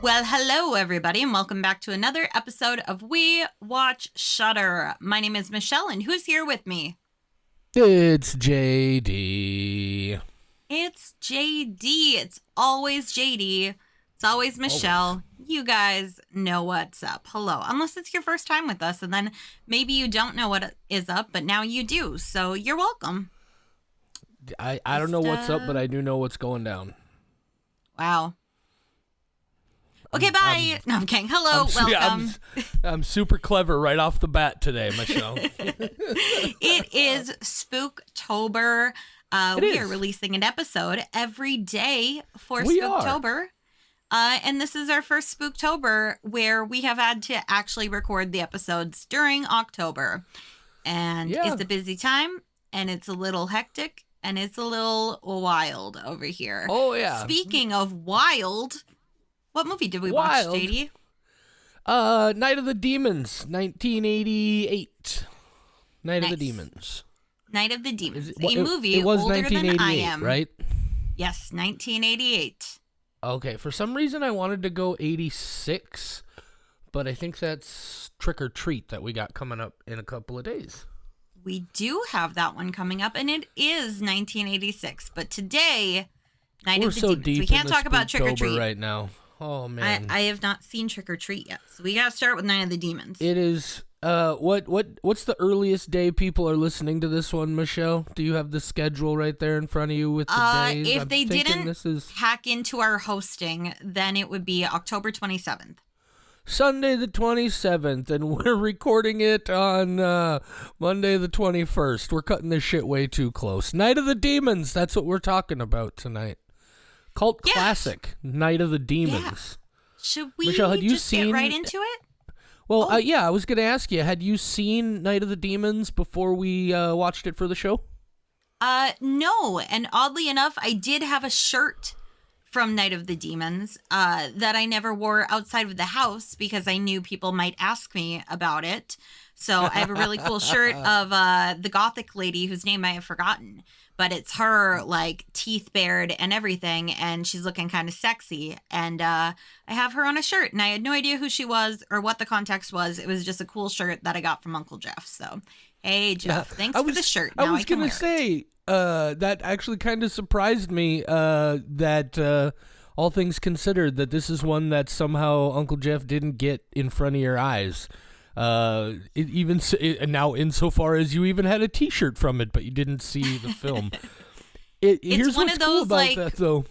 Well, hello, everybody, and welcome back to another episode of We Watch Shudder. My name is Michelle, and who's here with me? It's JD. It's JD. It's always JD. It's always Michelle. Always. You guys know what's up. Hello. Unless it's your first time with us, and then maybe you don't know what is up, but now you do, so you're welcome. I don't know what's up, but I do know what's going down. Wow. Okay, bye. No, I'm kidding. Hello, welcome. I'm super clever right off the bat today, Michelle. It is Spooktober. We are releasing an episode every day for Spooktober. And this is our first Spooktober where we have had to actually record the episodes during October. And it's a busy time, and it's a little hectic, and it's a little wild over here. Oh, yeah. Speaking of wild... What movie did we watch, JD? Night of the Demons, 1988. Night of the Demons. Night of the Demons. It movie was older than I am. Right? Yes, 1988. Okay, for some reason I wanted to go 86, but I think that's Trick or Treat that we got coming up in a couple of days. We do have that one coming up, and it is 1986. But today, Night of the Demons. We can't talk about Trick or Treat right now. Oh, man. I have not seen Trick or Treat yet, so we got to start with Night of the Demons. It is, what's the earliest day people are listening to this one, Michelle? Do you have the schedule right there in front of you with the days? If they didn't hack into our hosting, then it would be October 27th. Sunday the 27th, and we're recording it on Monday the 21st. We're cutting this shit way too close. Night of the Demons, that's what we're talking about tonight. Cult classic, Night of the Demons. Yeah. Should we Michelle, get right into it? Well, I was going to ask you, had you seen Night of the Demons before we watched it for the show? No, and oddly enough, I did have a shirt from Night of the Demons that I never wore outside of the house because I knew people might ask me about it. So I have a really cool shirt of the gothic lady whose name I have forgotten. But it's her, like, teeth bared and everything, and she's looking kind of sexy. And I have her on a shirt, and I had no idea who she was or what the context was. It was just a cool shirt that I got from Uncle Jeff. So, hey, Jeff, thanks for the shirt. Now I was going to say, that actually kind of surprised me that, all things considered, that this is one that somehow Uncle Jeff didn't get in front of your eyes. Now insofar as you even had a T-shirt from it, but you didn't see the film. Here's one what's of those cool about that, though.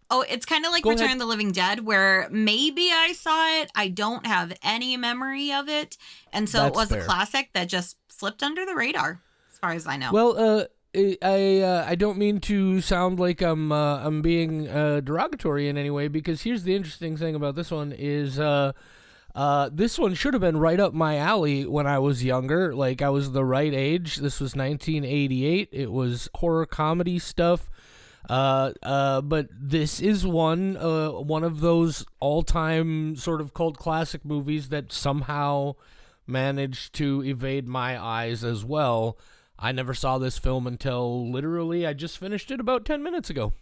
Oh, it's kind of like Return of the Living Dead, where maybe I saw it, I don't have any memory of it, and so it was a classic that just slipped under the radar, as far as I know. Well, I don't mean to sound like I'm being derogatory in any way, because here's the interesting thing about this one is. This one should have been right up my alley when I was younger. Like, I was the right age. This was 1988. It was horror comedy stuff. But this is one of those all-time sort of cult classic movies that somehow managed to evade my eyes as well. I never saw this film until literally I just finished it about 10 minutes ago.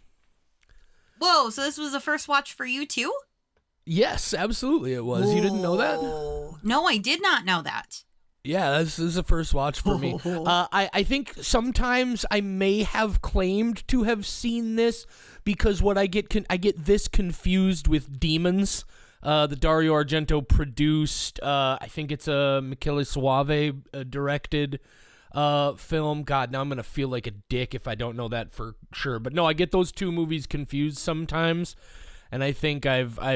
Whoa, so this was the first watch for you too? Yes, absolutely it was. Whoa. You didn't know that? No, I did not know that. Yeah, this is a first watch for me. I think sometimes I may have claimed to have seen this because what I get this confused with Demons, the Dario Argento produced. I think it's a Michele Soavi directed film. God, now I'm gonna feel like a dick if I don't know that for sure. But no, I get those two movies confused sometimes. And I think I've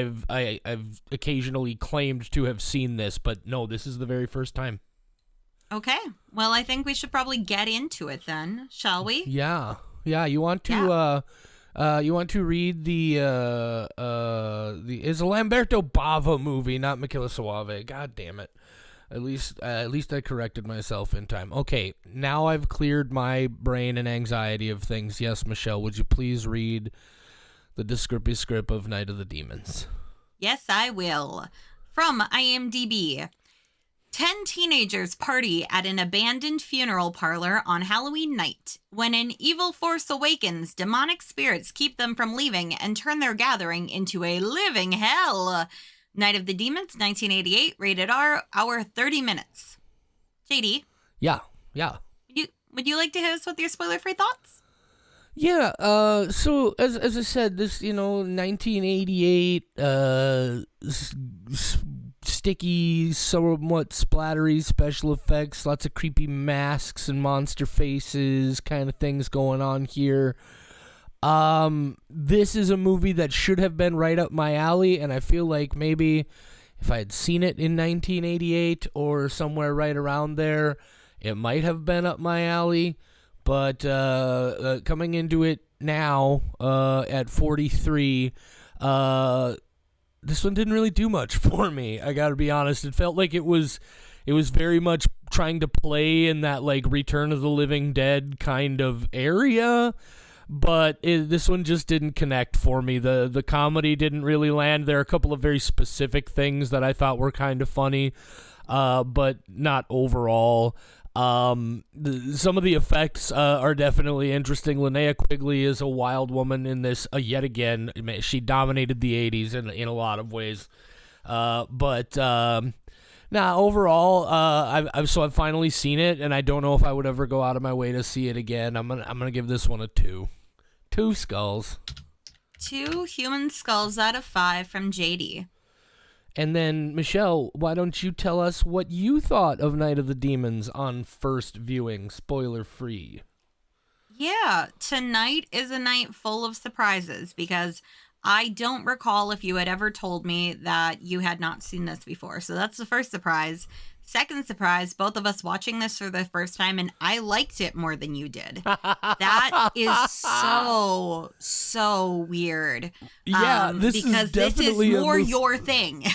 occasionally claimed to have seen this, but no, this is the very first time. Okay. Well, I think we should probably get into it then, shall we? Yeah. You want to read the it's a Lamberto Bava movie, not Michele Soavi. God damn it. At least I corrected myself in time. Okay, now I've cleared my brain and anxiety of things. Yes, Michelle, would you please read the descriptive script of Night of the Demons? Yes, I will. From IMDb. 10 teenagers party at an abandoned funeral parlor on Halloween night. When an evil force awakens, demonic spirits keep them from leaving and turn their gathering into a living hell. Night of the Demons, 1988, rated R, hour 30 minutes. JD, Yeah, yeah. would you like to hit us with your spoiler-free thoughts? Yeah, so as I said, this, 1988, sticky, somewhat splattery special effects, lots of creepy masks and monster faces kind of things going on here. This is a movie that should have been right up my alley, and I feel like maybe if I had seen it in 1988 or somewhere right around there, it might have been up my alley. But coming into it now at 43, this one didn't really do much for me. I got to be honest. It felt like it was very much trying to play in that like Return of the Living Dead kind of area. But this one just didn't connect for me. The comedy didn't really land. There are a couple of very specific things that I thought were kind of funny, but not overall. Some of the effects are definitely interesting. Linnea Quigley is a wild woman in this yet again. She dominated the 80s in a lot of ways. Overall, I've finally seen it, and I don't know if I would ever go out of my way to see it again. I'm gonna give this one a 2. 2 skulls. 2 human skulls out of 5 from JD. And then, Michelle, why don't you tell us what you thought of Night of the Demons on first viewing, spoiler free? Yeah, tonight is a night full of surprises because I don't recall if you had ever told me that you had not seen this before. So that's the first surprise. Second surprise, both of us watching this for the first time, and I liked it more than you did. That is so weird. Yeah, because this is more your thing.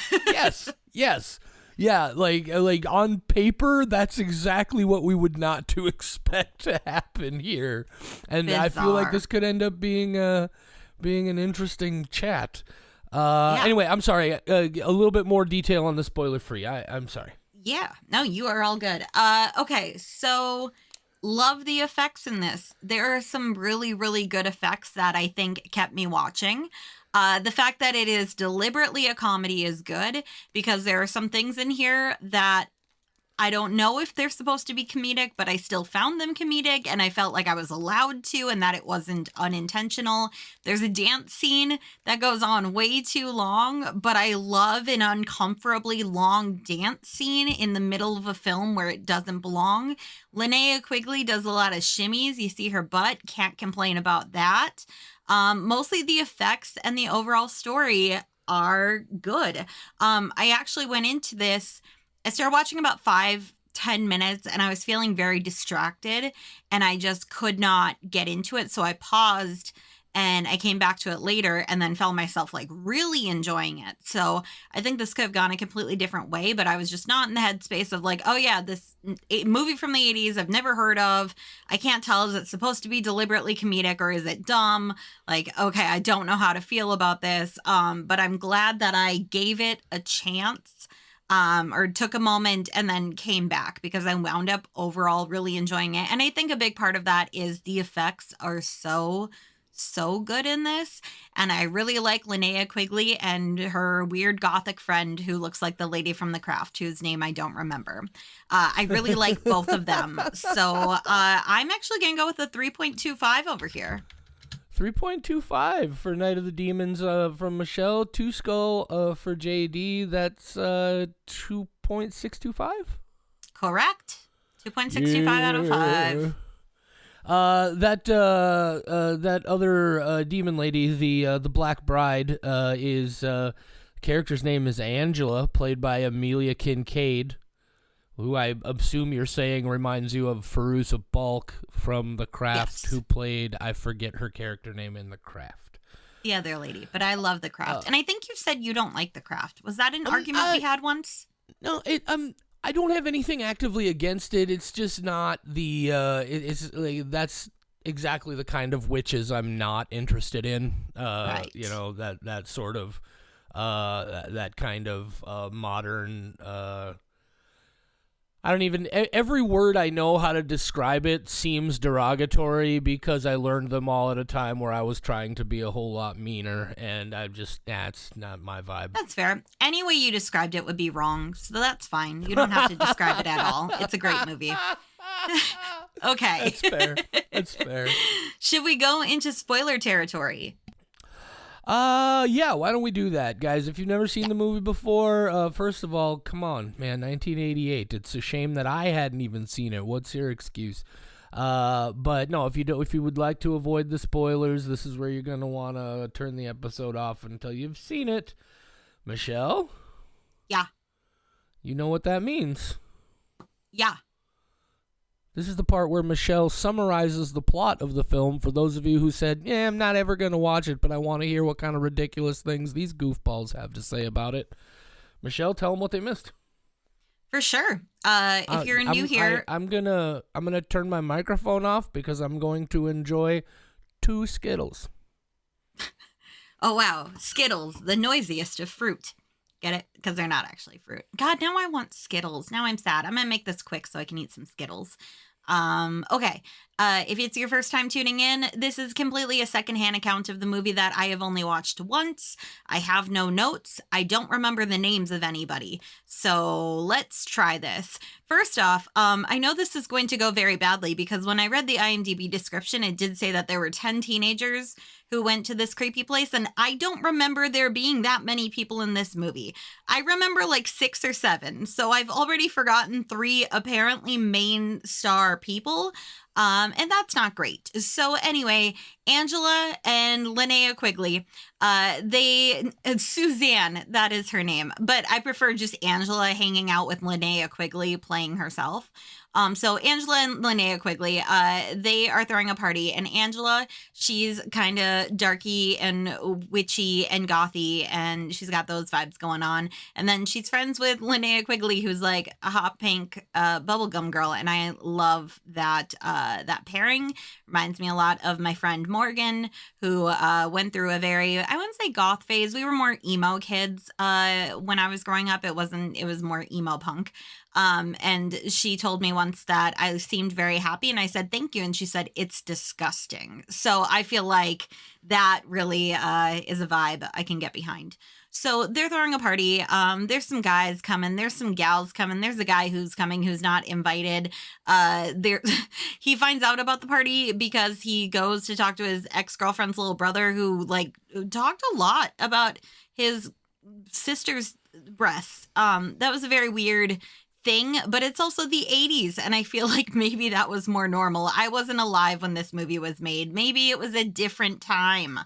Yes. Yeah, like on paper, that's exactly what we would not to expect to happen here. And bizarre. I feel like this could end up being an interesting chat. Anyway, I'm sorry. A little bit more detail on the spoiler free. I'm sorry. Yeah, no, you are all good. Okay, so love the effects in this. There are some really, really good effects that I think kept me watching. The fact that it is deliberately a comedy is good because there are some things in here that I don't know if they're supposed to be comedic, but I still found them comedic, and I felt like I was allowed to and that it wasn't unintentional. There's a dance scene that goes on way too long, but I love an uncomfortably long dance scene in the middle of a film where it doesn't belong. Linnea Quigley does a lot of shimmies. You see her butt. Can't complain about that. Mostly the effects and the overall story are good. I actually went into this, I started watching about 5-10 minutes and I was feeling very distracted and I just could not get into it. So I paused and I came back to it later and then found myself like really enjoying it. So I think this could have gone a completely different way, but I was just not in the headspace of like, oh yeah, this movie from the 80s I've never heard of. I can't tell, is it supposed to be deliberately comedic or is it dumb? Like, okay, I don't know how to feel about this. But I'm glad that I gave it a chance. Or took a moment and then came back because I wound up overall really enjoying it. And I think a big part of that is the effects are so good in this. And I really like Linnea Quigley and her weird gothic friend who looks like the lady from The Craft, whose name I don't remember. I really like both of them. So I'm actually going to go with a 3.25 over here. 3.25 for Night of the Demons from Michelle. 2 skull for JD. That's 2.625. Correct. 2.65 out of 5. That other demon lady, the Black Bride, is character's name is Angela, played by Amelia Kincaid, who I assume you're saying reminds you of Fairuza Balk from The Craft, yes. Who played, I forget her character name in The Craft. The other lady, but I love The Craft. And I think you said you don't like The Craft. Was that an argument we had once? No, I don't have anything actively against it. It's just not the, it's like, that's exactly the kind of witches I'm not interested in. Right. You know, that sort of, that kind of modern, I don't even, every word I know how to describe it seems derogatory because I learned them all at a time where I was trying to be a whole lot meaner, and I just, it's not my vibe. That's fair. Any way you described it would be wrong, so that's fine. You don't have to describe it at all. It's a great movie. Okay. That's fair. That's fair. Should we go into spoiler territory? Yeah, why don't we do that, guys? If you've never seen the movie before, first of all, come on, man, 1988. It's a shame that I hadn't even seen it. What's your excuse? But no, if you would like to avoid the spoilers, this is where you're gonna want to turn the episode off until you've seen it. Michelle? Yeah. You know what that means. Yeah. This is the part where Michelle summarizes the plot of the film for those of you who said, yeah, I'm not ever going to watch it, but I want to hear what kind of ridiculous things these goofballs have to say about it. Michelle, tell them what they missed. For sure. If you're new here... I'm gonna turn my microphone off because I'm going to enjoy 2 Skittles. Oh, wow. Skittles, the noisiest of fruit. Get it? Because they're not actually fruit. God, now I want Skittles. Now I'm sad. I'm going to make this quick so I can eat some Skittles. Okay. If it's your first time tuning in, this is completely a secondhand account of the movie that I have only watched once. I have no notes. I don't remember the names of anybody. So let's try this. First off, I know this is going to go very badly because when I read the IMDb description, it did say that there were 10 teenagers who went to this creepy place, and I don't remember there being that many people in this movie. I remember like 6 or 7, so I've already forgotten 3 apparently main star people. And that's not great. So anyway, Angela and Linnea Quigley, Suzanne, that is her name, but I prefer just Angela hanging out with Linnea Quigley playing herself. So Angela and Linnea Quigley, they are throwing a party, and Angela, she's kind of darky and witchy and gothy, and she's got those vibes going on. And then she's friends with Linnea Quigley, who's like a hot pink bubblegum girl, and I love that that pairing. Reminds me a lot of my friend Morgan, who went through a very, I wouldn't say goth phase. We were more emo kids when I was growing up. It was more emo punk. And she told me once that I seemed very happy, and I said, thank you. And she said, it's disgusting. So I feel like that really is a vibe I can get behind. So they're throwing a party. There's some guys coming. There's some gals coming. There's a guy who's coming who's not invited. He finds out about the party because he goes to talk to his ex-girlfriend's little brother, who like talked a lot about his sister's breasts. That was a very weird thing, but it's also the 80s, and I feel like maybe that was more normal. I wasn't alive when this movie was made. Maybe it was a different time.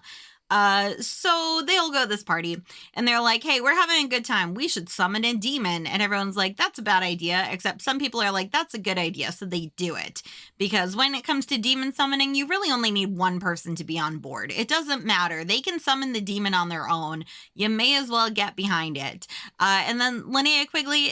So they all go to this party, and they're like, hey, we're having a good time. We should summon a demon. And everyone's like, that's a bad idea, except some people are like, that's a good idea. So they do it, because when it comes to demon summoning, you really only need one person to be on board. It doesn't matter. They can summon the demon on their own. You may as well get behind it. And then Linnea Quigley,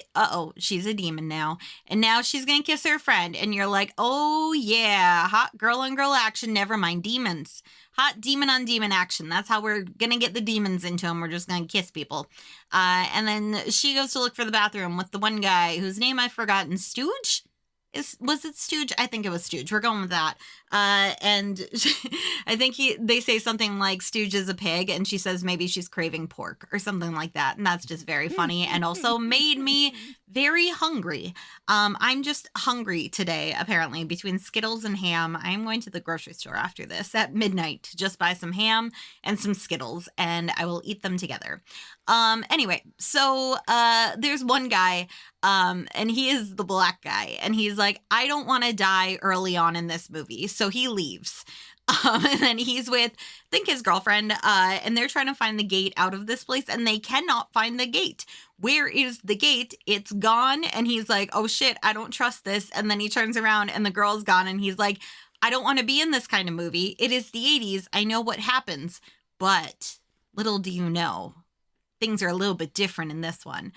she's a demon now. And now she's going to kiss her friend. And you're like, oh yeah, hot girl on girl action. Never mind demons. Hot demon on demon action. That's how we're going to get the demons into them. We're just going to kiss people. And then she goes to look for the bathroom with the one guy whose name I've forgotten. Stooge? Was it Stooge? I think it was Stooge. We're going with that. And I think they say something like Stooge is a pig, and she says maybe she's craving pork or something like that. And that's just very funny, and also made me very hungry. I'm just hungry today, apparently, between Skittles and ham. I'm going to the grocery store after this at midnight to just buy some ham and some Skittles, and I will eat them together. Anyway, so there's one guy, and he is the black guy, and he's like, I don't want to die early on in this movie. So he leaves. And then he's with, I think, his girlfriend, and they're trying to find the gate out of this place, and they cannot find the gate. Where is the gate? It's gone. And he's like, oh shit, I don't trust this. And then he turns around and the girl's gone, and he's like, I don't want to be in this kind of movie. It is the 80s. I know what happens, but little do you know, things are a little bit different in this one.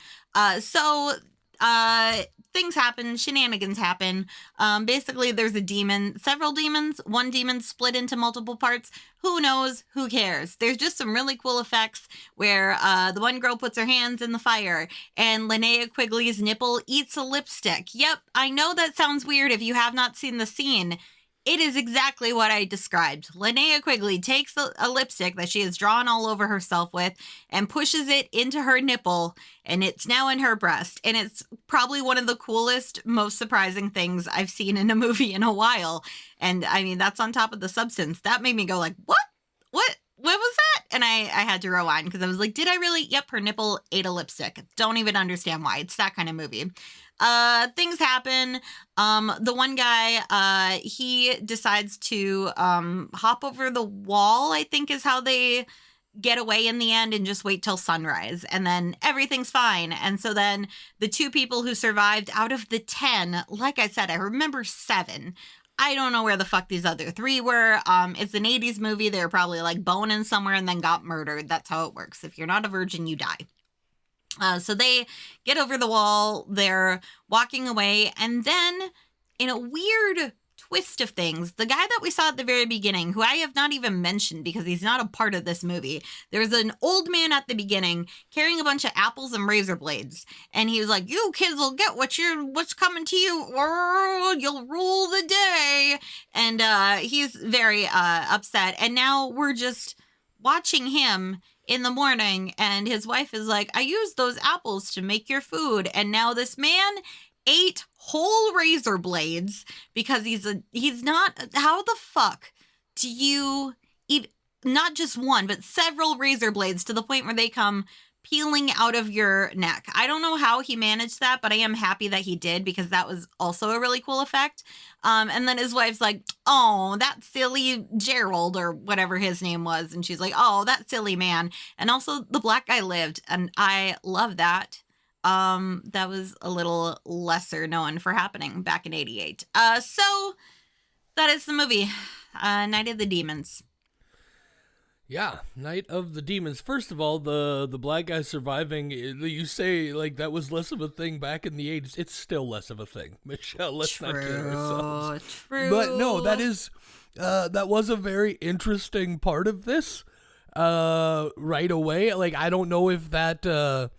So things happen, shenanigans happen. Basically, there's a demon, several demons. One demon split into multiple parts. Who knows? Who cares? There's just some really cool effects where the one girl puts her hands in the fire and Linnea Quigley's nipple eats a lipstick. Yep, I know that sounds weird if you have not seen the scene. It is exactly what I described. Linnea Quigley takes a lipstick that she has drawn all over herself with and pushes it into her nipple, and it's now in her breast. And it's probably one of the coolest, most surprising things I've seen in a movie in a while. And I mean, that's on top of the substance. That made me go like, what? What was that? And I had to rewind because I was like, did I really? Yep, her nipple ate a lipstick. Don't even understand why. It's that kind of movie. Things happen. The one guy, he decides to hop over the wall, I think is how they get away in the end, and just wait till sunrise. And then everything's fine. And so then the 2 people who survived out of the 10, like I said, I remember 7. I don't know where the fuck these other 3 were. It's an 80s movie. They were probably like boning somewhere and then got murdered. That's how it works. If you're not a virgin, you die. So they get over the wall. They're walking away. And then in a weird twist of things, the guy that we saw at the very beginning, who I have not even mentioned because he's not a part of this movie, there's an old man at the beginning carrying a bunch of apples and razor blades, and he was like, you kids will get what's coming to you, or you'll rule the day. And he's very upset, and now we're just watching him in the morning, and his wife is like, I used those apples to make your food. And now this man ate whole razor blades because he's not, how the fuck do you eat not just one, but several razor blades to the point where they come peeling out of your neck? I don't know how he managed that, but I am happy that he did, because that was also a really cool effect. And then his wife's like, oh, that silly Gerald, or whatever his name was. And she's like, oh, that silly man. And also the black guy lived. And I love that. That was a little lesser known for happening back in 88. So that is the movie, Night of the Demons. Yeah, Night of the Demons. First of all, the black guy surviving, you say like that was less of a thing back in the 80s. It's still less of a thing, Michelle. Let's not kid ourselves. True. But no, that was a very interesting part of this. Right away, like I don't know if that.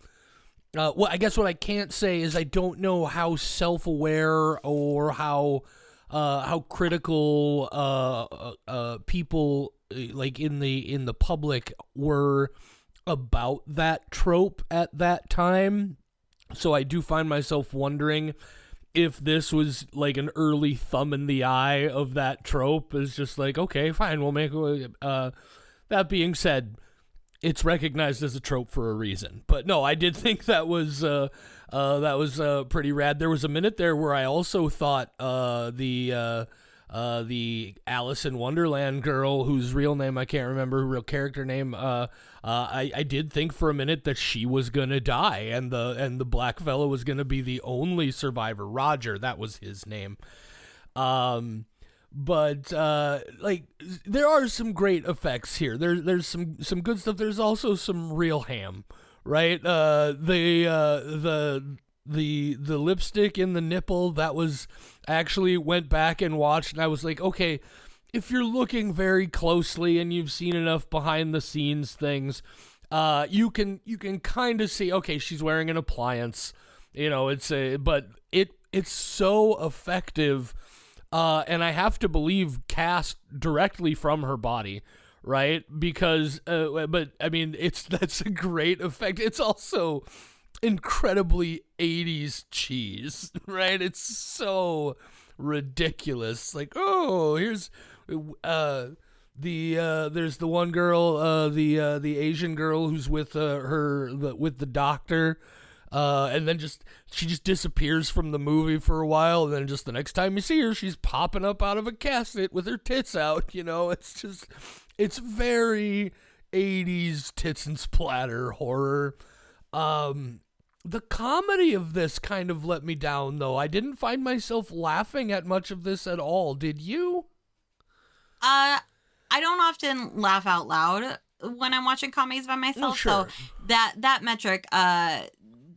Well, I guess what I can't say is I don't know how self-aware or how critical people like in the public were about that trope at that time. So I do find myself wondering if this was like an early thumb in the eye of that trope. Is just like, okay, fine, we'll make that being said, it's recognized as a trope for a reason. But no, I did think that was pretty rad. There was a minute there where I also thought the Alice in Wonderland girl, whose real name I can't remember, her real character name, I did think for a minute that she was gonna die, and the black fellow was gonna be the only survivor. Roger, that was his name. But like there are some great effects here. There's some good stuff. There's also some real ham, right? The lipstick in the nipple, that was, I actually went back and watched, and I was like, okay, if you're looking very closely and you've seen enough behind the scenes things, you can kind of see, okay, she's wearing an appliance, but it's so effective. And I have to believe cast directly from her body, right? Because, but I mean, that's a great effect. It's also incredibly 80s cheese, right? It's so ridiculous. Like, oh, here's there's the one girl, the Asian girl who's with with the doctor. And then she just disappears from the movie for a while, and then just the next time you see her, she's popping up out of a casket with her tits out, it's very 80s tits and splatter horror. The comedy of this kind of let me down, though. I didn't find myself laughing at much of this at all. Did you? I don't often laugh out loud when I'm watching comedies by myself, sure. So that metric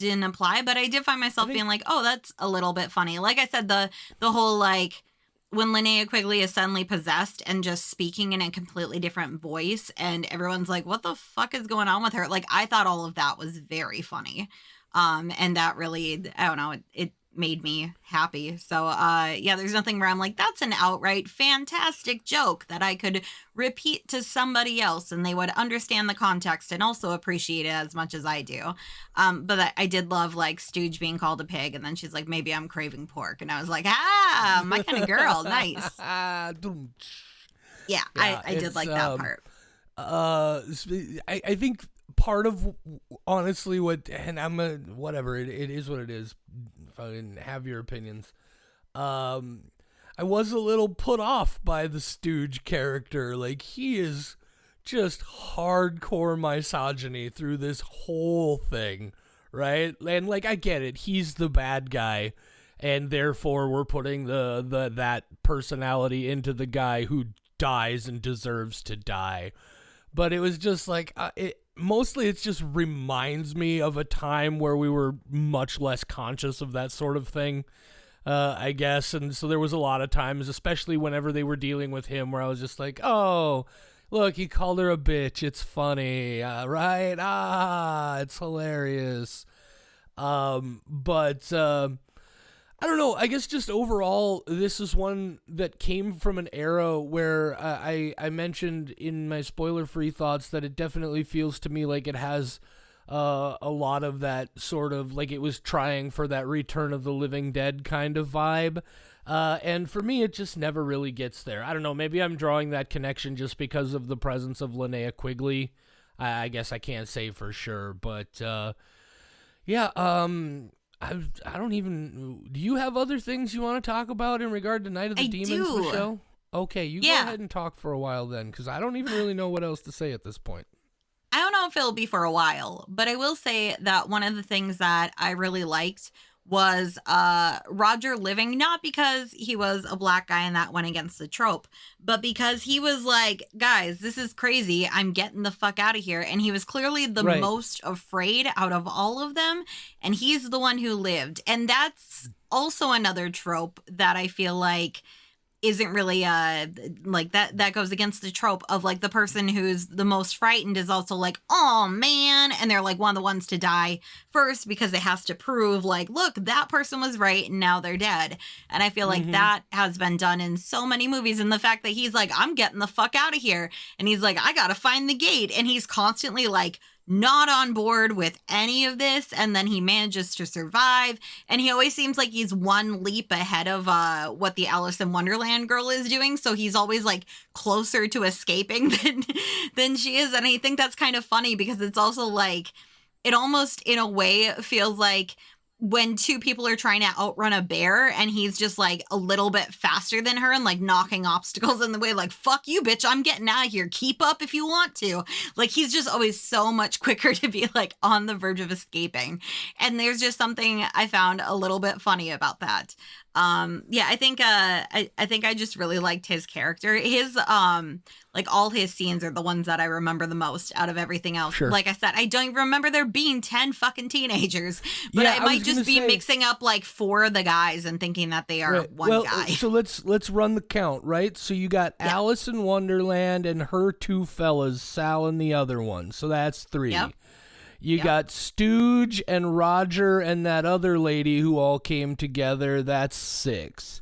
didn't apply, but I did find myself being like, oh, that's a little bit funny. Like I said, the whole like when Linnea Quigley is suddenly possessed and just speaking in a completely different voice, and everyone's like, what the fuck is going on with her? Like, I thought all of that was very funny. And that really, I don't know, it made me happy. So, yeah, there's nothing where I'm like, that's an outright fantastic joke that I could repeat to somebody else and they would understand the context and also appreciate it as much as I do. But I did love like Stooge being called a pig, and then she's like, maybe I'm craving pork. And I was like, my kind of girl. Nice. Yeah, I did like that part. I think part of honestly what, and whatever, it is what it is. If I didn't have your opinions, I was a little put off by the Stooge character. Like, he is just hardcore misogyny through this whole thing, right? And like, I get it, he's the bad guy, and therefore we're putting that personality into the guy who dies and deserves to die. But it was just like, mostly it just reminds me of a time where we were much less conscious of that sort of thing, I guess. And so there was a lot of times, especially whenever they were dealing with him, where I was just like, oh, look, he called her a bitch. It's funny, right? It's hilarious. But I don't know. I guess just overall, this is one that came from an era where I mentioned in my spoiler-free thoughts that it definitely feels to me like it has a lot of that sort of, like it was trying for that Return of the Living Dead kind of vibe. And for me, it just never really gets there. I don't know. Maybe I'm drawing that connection just because of the presence of Linnea Quigley. I guess I can't say for sure. But, yeah, I don't even... Do you have other things you want to talk about in regard to Night of the Demons, Michelle? Okay, you go ahead and talk for a while then, because I don't even really know what else to say at this point. I don't know if it'll be for a while, but I will say that one of the things that I really liked was Roger living, not because he was a black guy and that went against the trope, but because he was like, guys, this is crazy. I'm getting the fuck out of here. And he was clearly the most afraid out of all of them. And he's the one who lived. And that's also another trope that I feel like isn't really like that goes against the trope of like the person who's the most frightened is also like, oh man, and they're like one of the ones to die first because it has to prove like, look, that person was right and now they're dead. And I feel like that has been done in so many movies, and the fact that he's like, I'm getting the fuck out of here, and he's like, I gotta find the gate, and he's constantly like not on board with any of this, and then he manages to survive, and he always seems like he's one leap ahead of what the Alice in Wonderland girl is doing, so he's always like closer to escaping than she is. And I think that's kind of funny because it's also like, it almost in a way feels like when two people are trying to outrun a bear and he's just like a little bit faster than her and like knocking obstacles in the way, like, fuck you, bitch, I'm getting out of here. Keep up if you want to. Like, he's just always so much quicker to be like on the verge of escaping. And there's just something I found a little bit funny about that. Yeah, I think I just really liked his character. His like all his scenes are the ones that I remember the most out of everything else. Sure. Like I said, I don't even remember there being 10 fucking teenagers, but I might just be mixing up like 4 of the guys and thinking that they are one guy. So let's run the count, right? So you got Alice in Wonderland and her 2 fellas, Sal and the other one. So that's 3. Yep. You got Stooge and Roger and that other lady who all came together. That's 6.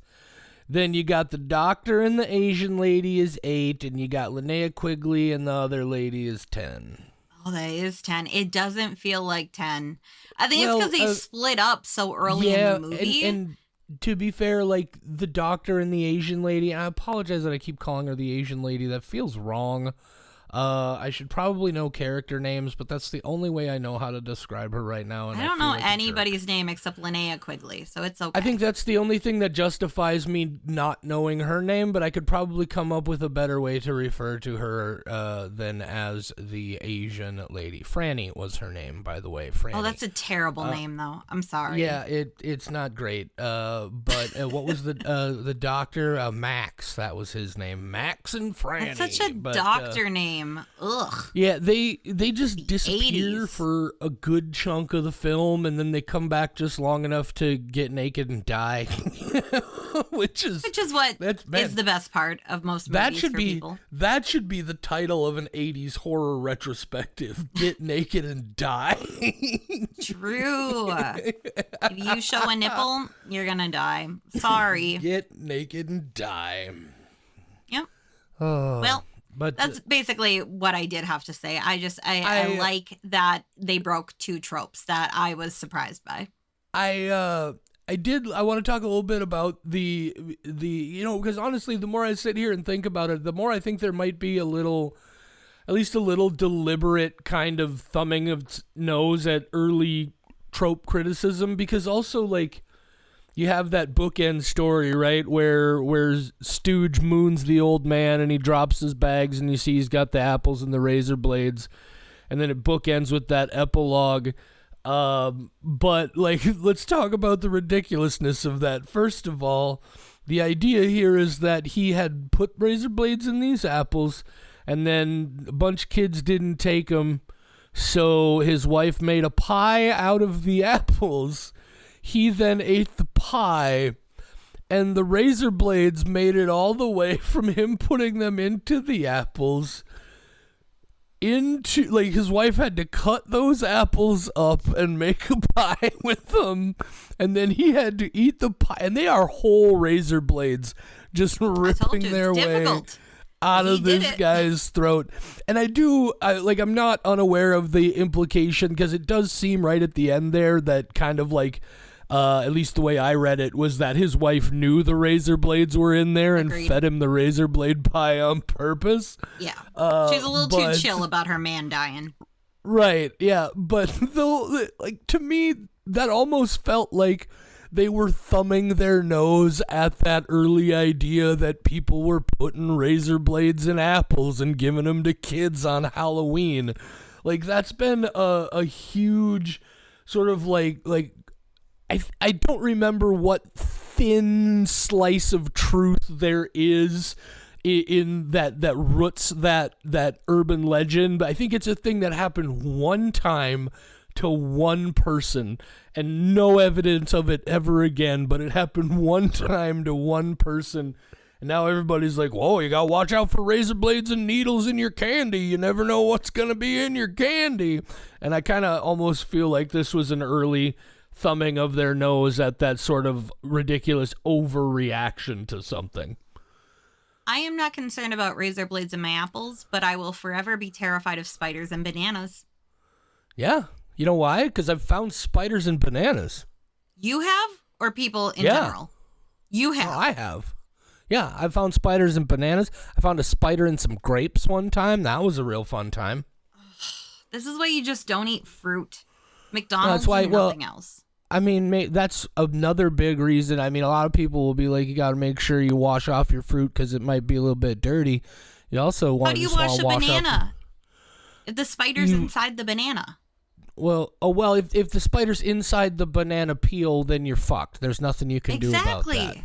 Then you got the doctor and the Asian lady is 8, and you got Linnea Quigley and the other lady is 10. Oh, that is 10. It doesn't feel like 10. I think it's because they split up so early in the movie. And to be fair, like the doctor and the Asian lady, and I apologize that I keep calling her the Asian lady. That feels wrong. I should probably know character names, but that's the only way I know how to describe her right now. And I don't know anybody's name except Linnea Quigley, so it's okay. I think that's the only thing that justifies me not knowing her name, but I could probably come up with a better way to refer to her than as the Asian lady. Franny was her name, by the way. Franny. Oh, that's a terrible name, though. I'm sorry. Yeah, it's not great. But what was the doctor? Max, that was his name. Max and Franny. That's such a doctor name. time. Ugh. Yeah, they just disappear 80s. for a good chunk of the film, and then they come back just long enough to get naked and die, which is what that's man, is the best part of most that movies should for be people. that should be the title of an '80s horror retrospective: "Get naked and die." True. If you show a nipple, you're gonna die. Sorry. Get naked and die. Yep. Oh, Well, but that's basically what I did have to say. I like that they broke two tropes that I was surprised by. I want to talk a little bit about the because honestly, the more I sit here and think about it, the more I think there might be at least a little deliberate kind of thumbing of nose at early trope criticism, because also, like, you have that bookend story, right, where Stooge moons the old man and he drops his bags and you see he's got the apples and the razor blades, and then it bookends with that epilogue. But, like, let's talk about the ridiculousness of that. First of all, the idea here is that he had put razor blades in these apples, and then a bunch of kids didn't take them, so his wife made a pie out of the apples. He then ate the pie, and the razor blades made it all the way from him putting them into the apples into, like, his wife had to cut those apples up and make a pie with them, and then he had to eat the pie, and they are whole razor blades just ripping their way out of this guy's throat. And I'm not unaware of the implication, because it does seem right at the end there that kind of like, at least the way I read it, was that his wife knew the razor blades were in there and fed him the razor blade pie on purpose. Yeah. She's a little too chill about her man dying. Right, yeah. But though, like, to me, that almost felt like they were thumbing their nose at that early idea that people were putting razor blades in apples and giving them to kids on Halloween. Like, that's been a huge sort of like I don't remember what thin slice of truth there is in that roots that urban legend, but I think it's a thing that happened one time to one person and no evidence of it ever again, but it happened one time to one person, and now everybody's like, whoa, you gotta watch out for razor blades and needles in your candy, you never know what's gonna be in your candy. And I kind of almost feel like this was an early thumbing of their nose at that sort of ridiculous overreaction to something. I am not concerned about razor blades in my apples, but I will forever be terrified of spiders and bananas. Yeah. You know why? Because I've found spiders in bananas. You have? Or people in general? You have? Oh, I have. Yeah, I found spiders in bananas. I found a spider in some grapes one time. That was a real fun time. This is why you just don't eat fruit. McDonald's and nothing else. I mean, that's another big reason. I mean, a lot of people will be like, you got to make sure you wash off your fruit because it might be a little bit dirty. You also want to wash a banana? If the spider's inside the banana. Well, if the spider's inside the banana peel, then you're fucked. There's nothing you can do about that.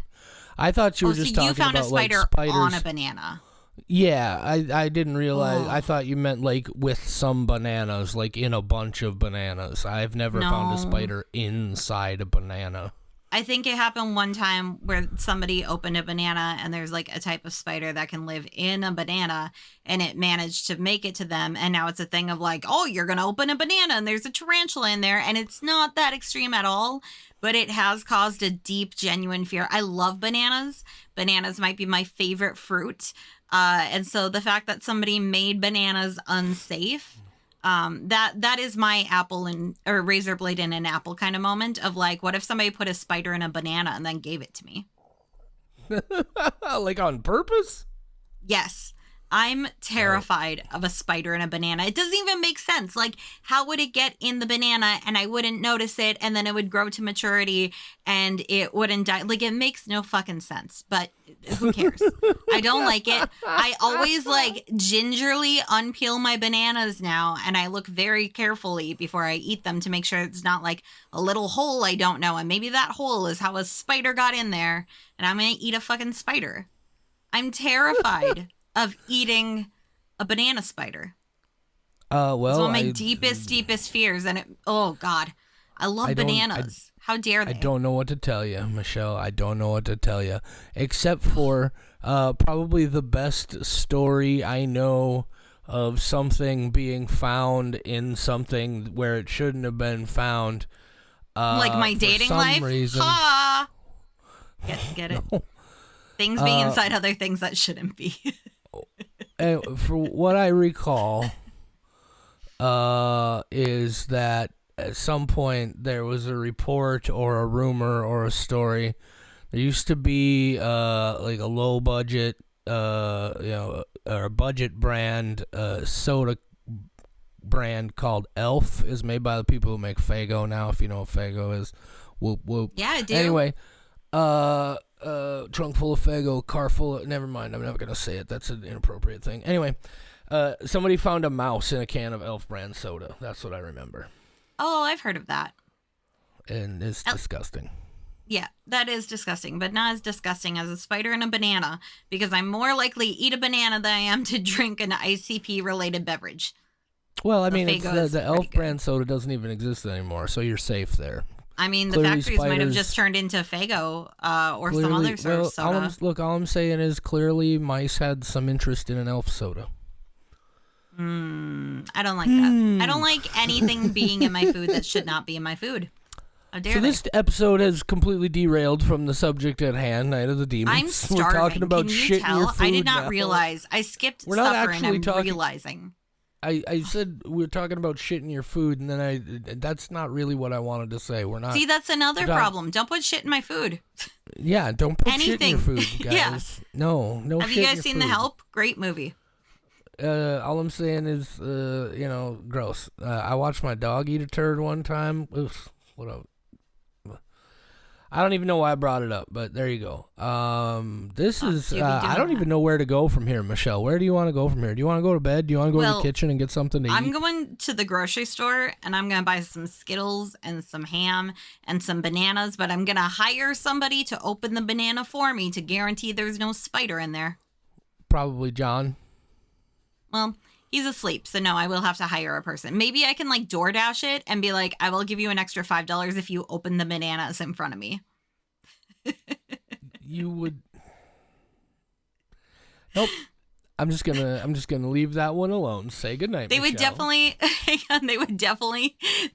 I thought you were just talking about, like, spiders. You found a spider on a banana. Yeah, I didn't realize. I thought you meant, like, with some bananas, like in a bunch of bananas. I've never found a spider inside a banana. I think it happened one time where somebody opened a banana and there's, like, a type of spider that can live in a banana, and it managed to make it to them, and now it's a thing of like, oh, you're gonna open a banana and there's a tarantula in there, and it's not that extreme at all, but it has caused a deep, genuine fear. I love bananas. Bananas might be my favorite fruit. And so the fact that somebody made bananas unsafe, that is my apple or razor blade in an apple kind of moment of like, what if somebody put a spider in a banana and then gave it to me? Like on purpose? Yes. I'm terrified of a spider in a banana. It doesn't even make sense. Like, how would it get in the banana and I wouldn't notice it, and then it would grow to maturity and it wouldn't die? Like, it makes no fucking sense, but who cares? I don't like it. I always, like, gingerly unpeel my bananas now, and I look very carefully before I eat them to make sure it's not, like, a little hole I don't know, and maybe that hole is how a spider got in there, and I'm gonna eat a fucking spider. I'm terrified of eating a banana spider. Well, It's one of my deepest fears. And oh God, I love bananas. How dare they? I don't know what to tell you, Michelle. I don't know what to tell you, except for probably the best story I know of something being found in something where it shouldn't have been found. Like my dating life? Reason. Ha! Get it? No. Things being inside other things that shouldn't be. For what I recall, is that at some point there was a report or a rumor or a story. There used to be like a low budget, or a budget brand soda brand called Elf. Is made by the people who make Faygo now. If you know what Faygo is, whoop whoop. Yeah, I do. Anyway, trunk full of Faygo, car full of. Never mind. I'm never gonna say it. That's an inappropriate thing. Anyway. Somebody found a mouse in a can of Elf brand soda. That's what I remember. Oh, I've heard of that. And it's disgusting. Yeah, that is disgusting, but not as disgusting as a spider in a banana, because I'm more likely to eat a banana than I am to drink an ICP-related beverage. Well, I mean, the Elf brand soda doesn't even exist anymore, so you're safe there. I mean, the factories might have just turned into Faygo or some other sort of soda. All I'm saying is clearly mice had some interest in an Elf soda. I don't like that. I don't like anything being in my food that should not be in my food. How dare they? This episode has completely derailed from the subject at hand, Night of the Demons. I'm starving. We're talking about shit in your food. I did not now. realize. I skipped supper and I'm realizing. I said we were talking about shit in your food, and then that's not really what I wanted to say. We're not. See, that's another problem. Don't put shit in my food. Yeah, don't put shit in your food, guys. Yeah. No Have shit you guys seen food. The Help? Great movie. All I'm saying is, gross. I watched my dog eat a turd one time. Oof, what a... I don't even know why I brought it up, but there you go. This is... I don't even know where to go from here, Michelle. Where do you want to go from here? Do you want to go to bed? Do you want to go to the kitchen and get something to eat? I'm going to the grocery store, and I'm going to buy some Skittles and some ham and some bananas, but I'm going to hire somebody to open the banana for me to guarantee there's no spider in there. Probably John. Well, he's asleep, so no, I will have to hire a person. Maybe I can DoorDash it and be like, I will give you an extra $5 if you open the bananas in front of me. You would. Nope. I'm just gonna leave that one alone. Say goodnight. They would definitely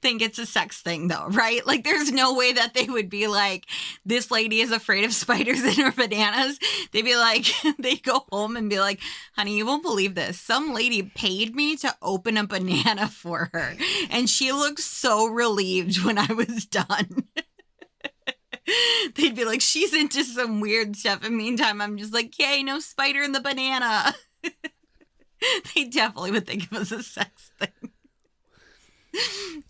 think it's a sex thing, though, right? There's no way that they would be like, this lady is afraid of spiders in her bananas. They'd be like, they go home and be like, honey, you won't believe this. Some lady paid me to open a banana for her, and she looked so relieved when I was done. They'd be like, she's into some weird stuff. And meantime, I'm just like, yay, no spider in the banana. They definitely would think it was a sex thing.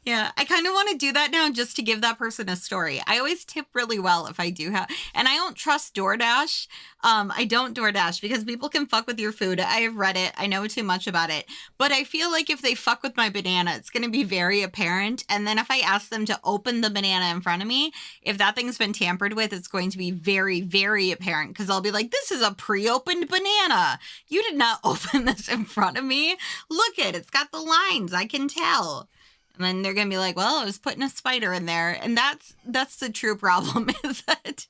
Yeah, I kind of want to do that now just to give that person a story. I always tip really well if I do have, and I don't trust DoorDash. I don't DoorDash because people can fuck with your food. I have read it. I know too much about it. But I feel like if they fuck with my banana, it's going to be very apparent. And then if I ask them to open the banana in front of me, if that thing's been tampered with, it's going to be very, very apparent because I'll be like, this is a pre-opened banana. You did not open this in front of me. Look it's got the lines. I can tell. And then they're going to be like, well, I was putting a spider in there. And that's the true problem is that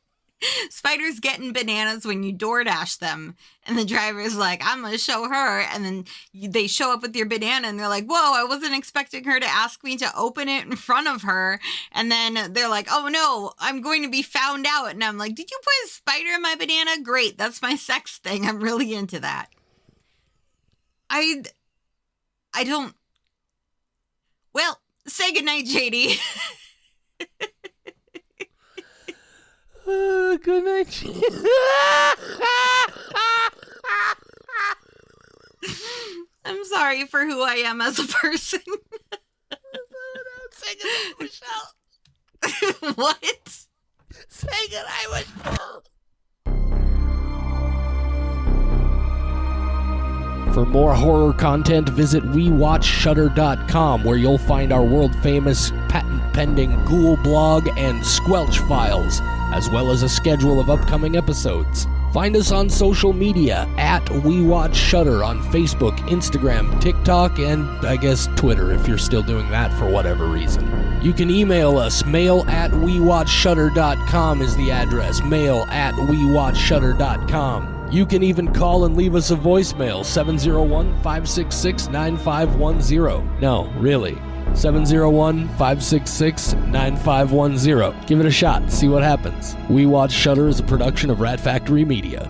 spiders get in bananas when you DoorDash them. And the driver's like, I'm going to show her. And then they show up with your banana and they're like, whoa, I wasn't expecting her to ask me to open it in front of her. And then they're like, oh no, I'm going to be found out. And I'm like, did you put a spider in my banana? Great. That's my sex thing. I'm really into that. I don't. Well, say goodnight, JD. Good night, JD. I'm sorry for who I am as a person. Say goodnight, Michelle. What? Say goodnight, Michelle. For more horror content, visit WeWatchShutter.com, where you'll find our world-famous, patent-pending Ghoul blog and Squelch files, as well as a schedule of upcoming episodes. Find us on social media at We Watch Shudder on Facebook, Instagram, TikTok, and I guess Twitter if you're still doing that for whatever reason. You can email us. mail@wewatchshudder.com is the address. mail@wewatchshudder.com. You can even call and leave us a voicemail, 701-566-9510. No, really. 701-566-9510. Give it a shot. See what happens. We Watch Shudder is a production of Rat Factory Media.